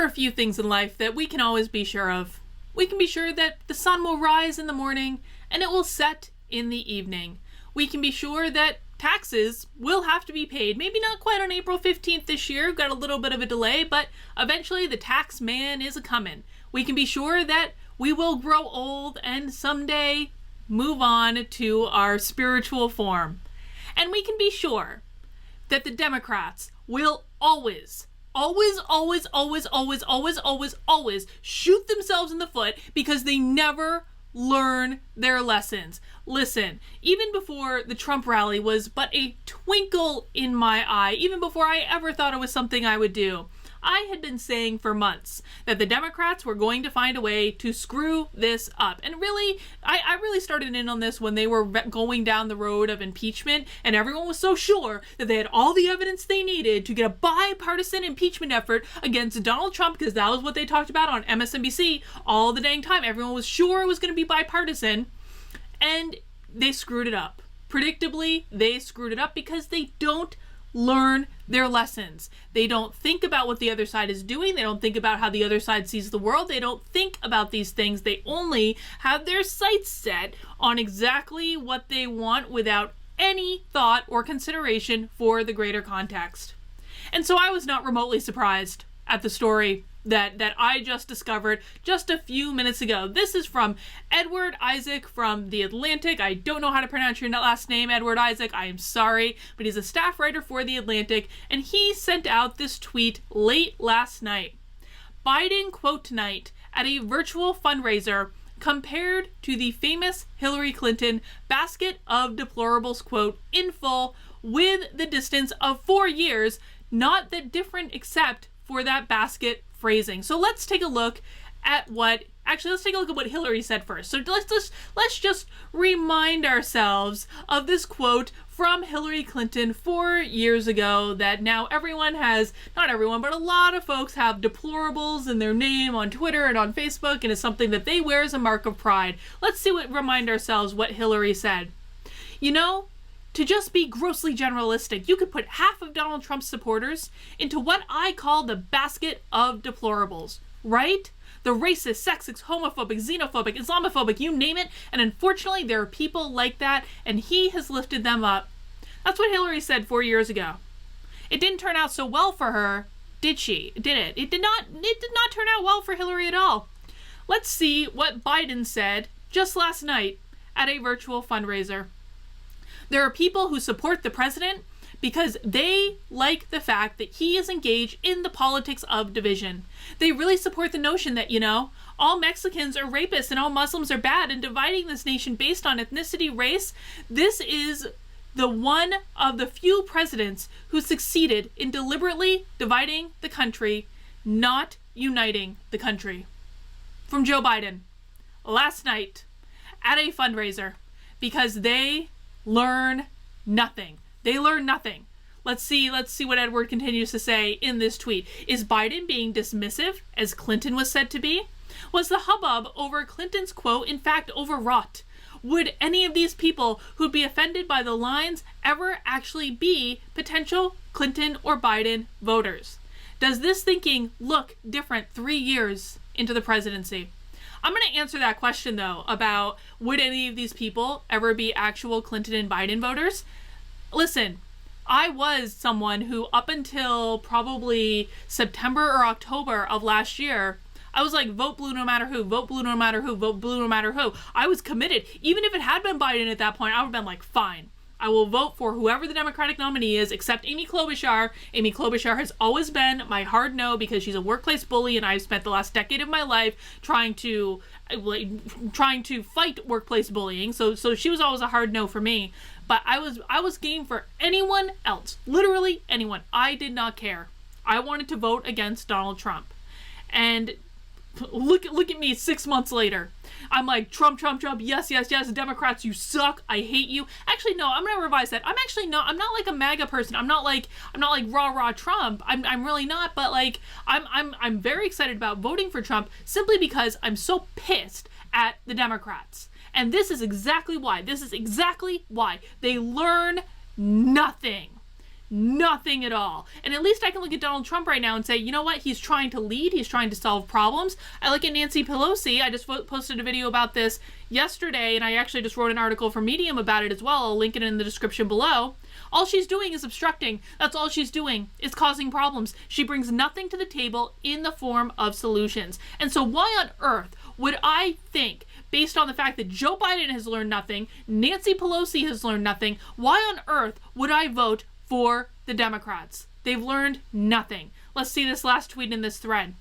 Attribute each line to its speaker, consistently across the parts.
Speaker 1: are a few things in life that we can always be sure of. We can be sure that the sun will rise in the morning and it will set in the evening. We can be sure that taxes will have to be paid. Maybe not quite on April 15th this year, got a little bit of a delay, but eventually the tax man is a-comin'. We can be sure that we will grow old and someday move on to our spiritual form. And we can be sure that the Democrats will always shoot themselves in the foot because they never learn their lessons. Listen, even before the Trump rally was but a twinkle in my eye, even before I ever thought it was something I would do, I had been saying for months that the Democrats were going to find a way to screw this up. And really, I really started in on this when they were going down the road of impeachment, and everyone was so sure that they had all the evidence they needed to get a bipartisan impeachment effort against Donald Trump, because that was what they talked about on MSNBC all the dang time. Everyone was sure it was going to be bipartisan, and they screwed it up. Predictably, they screwed it up because they don't learn their lessons. They don't think about what the other side is doing. They don't think about how the other side sees the world. They don't think about these things. They only have their sights set on exactly what they want without any thought or consideration for the greater context. And so I was not remotely surprised at the story that I just discovered just a few minutes ago. This is from Edward Isaac from The Atlantic. I don't know how to pronounce your last name, Edward Isaac. I am sorry, but he's a staff writer for The Atlantic, and he sent out this tweet late last night. Biden, quote, tonight at a virtual fundraiser compared to the famous Hillary Clinton basket of deplorables, quote, in full, with the distance of 4 years, not that different except for that basket phrasing. So let's take a look at what Hillary said first. So let's just remind ourselves of this quote from Hillary Clinton 4 years ago that now everyone has, not everyone, but a lot of folks have deplorables in their name on Twitter and on Facebook, and it's something that they wear as a mark of pride. Let's remind ourselves what Hillary said. You know, to just be grossly generalistic, you could put half of Donald Trump's supporters into what I call the basket of deplorables, right? The racist, sexist, homophobic, xenophobic, Islamophobic, you name it, and unfortunately there are people like that, and he has lifted them up. That's what Hillary said 4 years ago. It didn't turn out so well for her, did she? Did it? It did not turn out well for Hillary at all. Let's see what Biden said just last night at a virtual fundraiser. There are people who support the president because they like the fact that he is engaged in the politics of division. They really support the notion that, all Mexicans are rapists and all Muslims are bad, and dividing this nation based on ethnicity, race. This is the one of the few presidents who succeeded in deliberately dividing the country, not uniting the country. From Joe Biden, last night at a fundraiser, because they learn nothing. They learn nothing. Let's see what Edward continues to say in this tweet. Is Biden being dismissive, as Clinton was said to be? Was the hubbub over Clinton's quote in fact overwrought? Would any of these people who'd be offended by the lines ever actually be potential Clinton or Biden voters? Does this thinking look different 3 years into the presidency? I'm going to answer that question, though, about would any of these people ever be actual Clinton and Biden voters? Listen, I was someone who up until probably September or October of last year, I was like, vote blue no matter who, vote blue no matter who, vote blue no matter who. I was committed. Even if it had been Biden at that point, I would have been like, fine. I will vote for whoever the Democratic nominee is, except Amy Klobuchar. Amy Klobuchar has always been my hard no because she's a workplace bully, and I've spent the last decade of my life trying to fight workplace bullying. So she was always a hard no for me. But I was game for anyone else, literally anyone. I did not care. I wanted to vote against Donald Trump, and look at me 6 months later. I'm like, Trump, yes, Democrats, you suck, I hate you. Actually, no, I'm gonna revise that. I'm not like a MAGA person. I'm not like rah Trump. I'm really not, but like, I'm very excited about voting for Trump simply because I'm so pissed at the Democrats. And this is exactly why. They learn nothing. nothing at all. And at least I can look at Donald Trump right now and say, you know what? He's trying to lead. He's trying to solve problems. I look at Nancy Pelosi. I just posted a video about this yesterday, and I actually just wrote an article for Medium about it as well. I'll link it in the description below. All she's doing is obstructing. That's all she's doing, is causing problems. She brings nothing to the table in the form of solutions. And so why on earth would I think, based on the fact that Joe Biden has learned nothing, Nancy Pelosi has learned nothing, why on earth would I vote for the Democrats? They've learned nothing. Let's see this last tweet in this thread.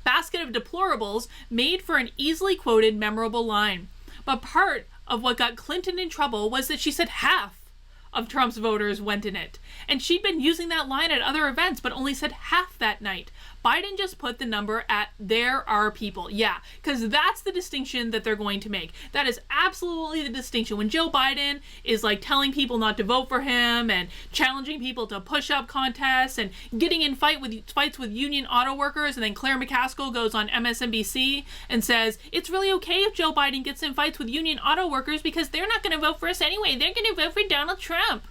Speaker 1: Basket of deplorables made for an easily quoted memorable line. But part of what got Clinton in trouble was that she said half of Trump's voters went in it. And she'd been using that line at other events, but only said half that night. Biden just put the number at there are people. Yeah, because that's the distinction that they're going to make. That is absolutely the distinction. When Joe Biden is like telling people not to vote for him and challenging people to push-up contests and getting in fights with union auto workers, and then Claire McCaskill goes on MSNBC and says, it's really okay if Joe Biden gets in fights with union auto workers because they're not going to vote for us anyway. They're going to vote for Donald Trump.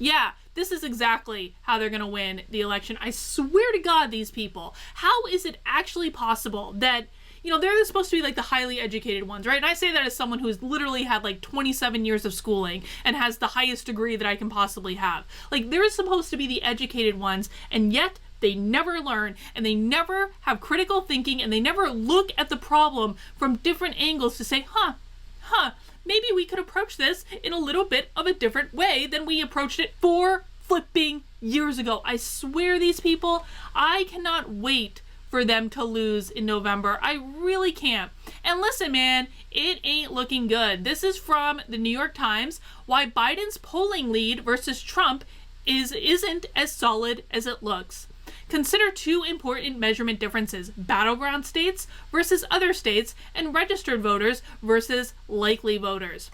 Speaker 1: Yeah, this is exactly how they're going to win the election. I swear to God, these people. How is it actually possible that, you know, they're supposed to be like the highly educated ones, right? And I say that as someone who's literally had like 27 years of schooling and has the highest degree that I can possibly have. Like, they're supposed to be the educated ones, and yet they never learn, and they never have critical thinking, and they never look at the problem from different angles to say, maybe we could approach this in a little bit of a different way than we approached it 4 flipping years ago. I swear, these people, I cannot wait for them to lose in November. I really can't. And listen, man, it ain't looking good. This is from the New York Times, why Biden's polling lead versus Trump isn't as solid as it looks. Consider 2 important measurement differences: battleground states versus other states, and registered voters versus likely voters.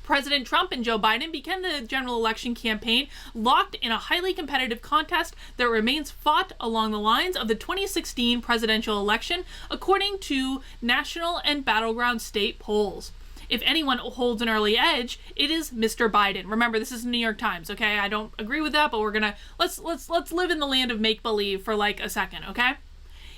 Speaker 1: President Trump and Joe Biden began the general election campaign locked in a highly competitive contest that remains fought along the lines of the 2016 presidential election, according to national and battleground state polls. If anyone holds an early edge, it is Mr. Biden. Remember, this is the New York Times, okay? I don't agree with that, but we're gonna let's live in the land of make-believe for like a second, okay?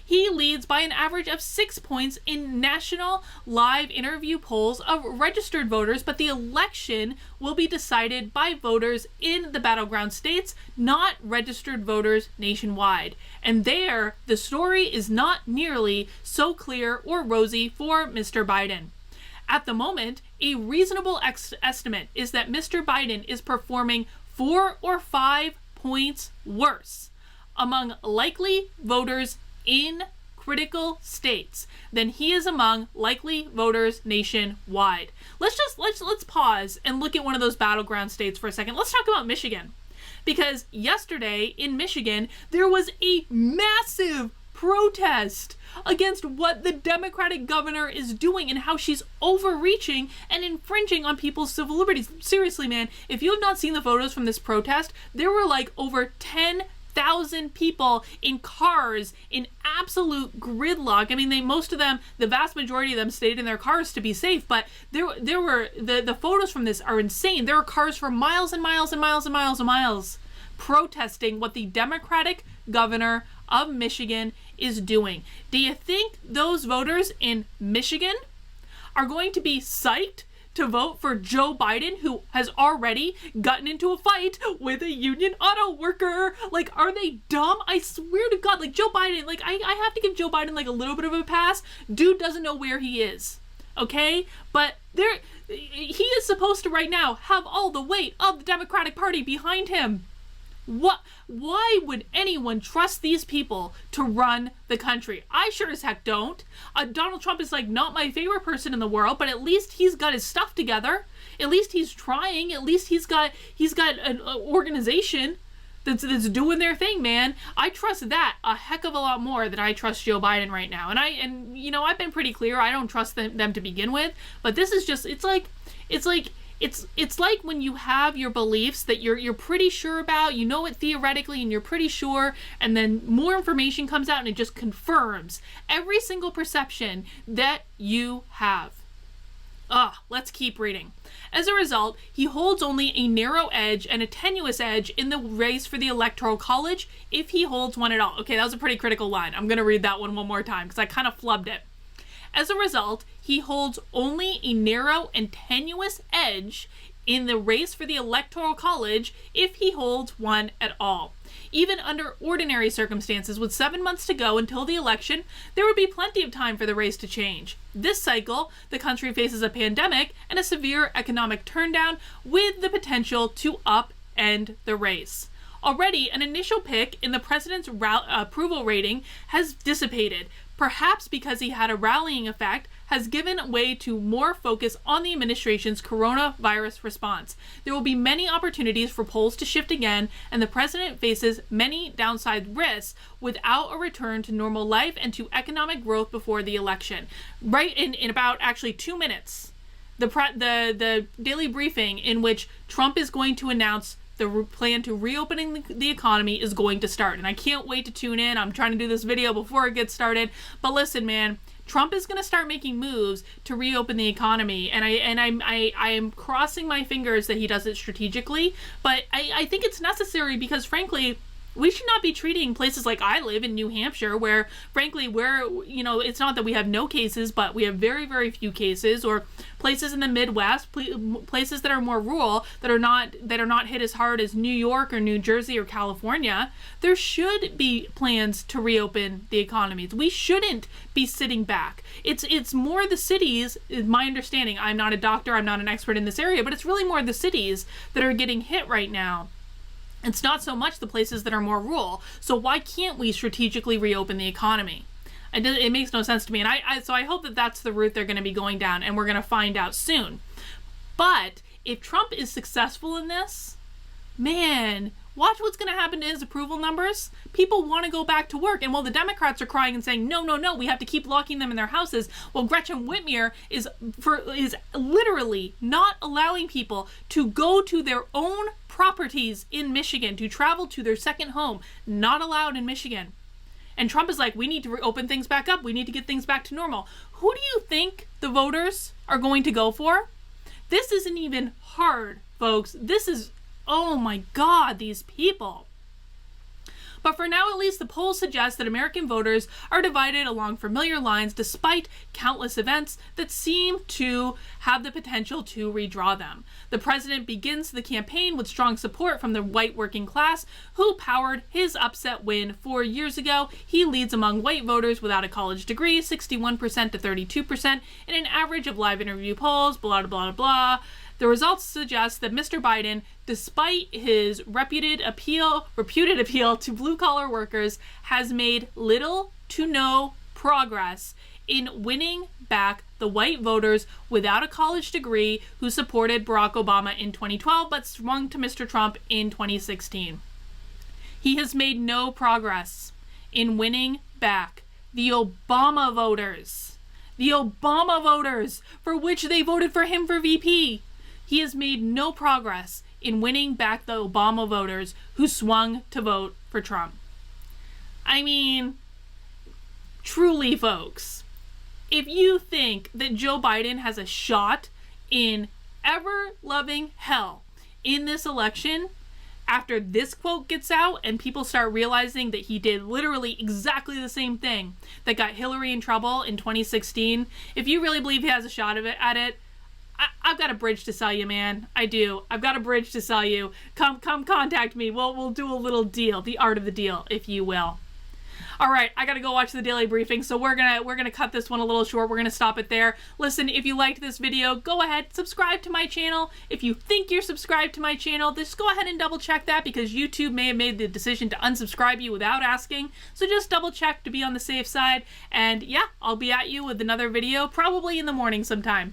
Speaker 1: He leads by an average of 6 points in national live interview polls of registered voters, but the election will be decided by voters in the battleground states, not registered voters nationwide. And there, the story is not nearly so clear or rosy for Mr. Biden. At the moment, a reasonable estimate is that Mr. Biden is performing 4 or 5 points worse among likely voters in critical states than he is among likely voters nationwide. Let's pause and look at one of those battleground states for a second. Let's talk about Michigan. Because yesterday in Michigan, there was a massive protest against what the Democratic governor is doing and how she's overreaching and infringing on people's civil liberties. Seriously, man, if you have not seen the photos from this protest, there were like over 10,000 people in cars in absolute gridlock. I mean, the vast majority of them stayed in their cars to be safe, but there were the photos from this are insane. There were cars for miles and miles and miles and miles and miles protesting what the Democratic governor of Michigan is doing. Do you think those voters in Michigan are going to be psyched to vote for Joe Biden, who has already gotten into a fight with a union auto worker? Like, are they dumb? I swear to God, like, Joe Biden, like, I have to give Joe Biden like a little bit of a pass. Dude doesn't know where he is, okay? But he is supposed to right now have all the weight of the Democratic Party behind him. Why would anyone trust these people to run the country? I sure as heck don't. Donald Trump is like not my favorite person in the world, but at least he's got his stuff together. At least he's trying. At least he's got an organization that's doing their thing, man. I trust that a heck of a lot more than I trust Joe Biden right now. And you know, I've been pretty clear. I don't trust them to begin with, but this is just it's like when you have your beliefs that you're pretty sure about, you know it theoretically and you're pretty sure, and then more information comes out and it just confirms every single perception that you have. Let's keep reading. As a result, he holds only a narrow edge and a tenuous edge in the race for the Electoral College, if he holds one at all. Okay, that was a pretty critical line. I'm going to read that one more time because I kind of flubbed it. As a result, he holds only a narrow and tenuous edge in the race for the Electoral College, if he holds one at all. Even under ordinary circumstances, with 7 months to go until the election, there would be plenty of time for the race to change. This cycle, the country faces a pandemic and a severe economic turndown, with the potential to upend the race. Already, an initial pick in the president's approval rating has dissipated, perhaps because he had a rallying effect, has given way to more focus on the administration's coronavirus response. There will be many opportunities for polls to shift again, and the president faces many downside risks without a return to normal life and to economic growth before the election. Right in about actually 2 minutes, the daily briefing in which Trump is going to announce the plan to reopening the economy is going to start. And I can't wait to tune in. I'm trying to do this video before it gets started. But listen, man, Trump is going to start making moves to reopen the economy. And I am crossing my fingers that he does it strategically. But I think it's necessary because, frankly, we should not be treating places like I live in New Hampshire, where, frankly, it's not that we have no cases, but we have very, very few cases, or places in the Midwest, places that are more rural, that are not hit as hard as New York or New Jersey or California. There should be plans to reopen the economies. We shouldn't be sitting back. It's more the cities, is my understanding. I'm not a doctor, I'm not an expert in this area, but it's really more the cities that are getting hit right now. It's not so much the places that are more rural. So why can't we strategically reopen the economy? It makes no sense to me. And so I hope that that's the route they're going to be going down, and we're going to find out soon. But if Trump is successful in this, man, watch what's going to happen to his approval numbers. People want to go back to work. And while the Democrats are crying and saying, no, we have to keep locking them in their houses, well, Gretchen Whitmer is literally not allowing people to go to their own properties in Michigan, to travel to their second home. Not allowed in Michigan. And Trump is like, we need to open things back up. We need to get things back to normal. Who do you think the voters are going to go for? This isn't even hard, folks. This is, oh my God, these people. But for now, at least, the polls suggest that American voters are divided along familiar lines, despite countless events that seem to have the potential to redraw them. The president begins the campaign with strong support from the white working class, who powered his upset win 4 years ago. He leads among white voters without a college degree, 61% to 32%, in an average of live interview polls, blah, blah, blah, blah. The results suggest that Mr. Biden, despite his reputed appeal to blue-collar workers, has made little to no progress in winning back the white voters without a college degree who supported Barack Obama in 2012 but swung to Mr. Trump in 2016. He has made no progress in winning back the Obama voters. The Obama voters for which they voted for him for VP. He has made no progress in winning back the Obama voters who swung to vote for Trump. I mean, truly, folks, if you think that Joe Biden has a shot in ever-loving hell in this election, after this quote gets out and people start realizing that he did literally exactly the same thing that got Hillary in trouble in 2016, if you really believe he has a shot at it, I've got a bridge to sell you, man. I do. I've got a bridge to sell you. Come contact me. We'll do a little deal, the art of the deal, if you will. All right, I gotta go watch the daily briefing, so we're gonna cut this one a little short. We're gonna stop it there. Listen, if you liked this video, go ahead, subscribe to my channel. If you think you're subscribed to my channel, just go ahead and double check that, because YouTube may have made the decision to unsubscribe you without asking. So just double check to be on the safe side. And yeah, I'll be at you with another video, probably in the morning sometime.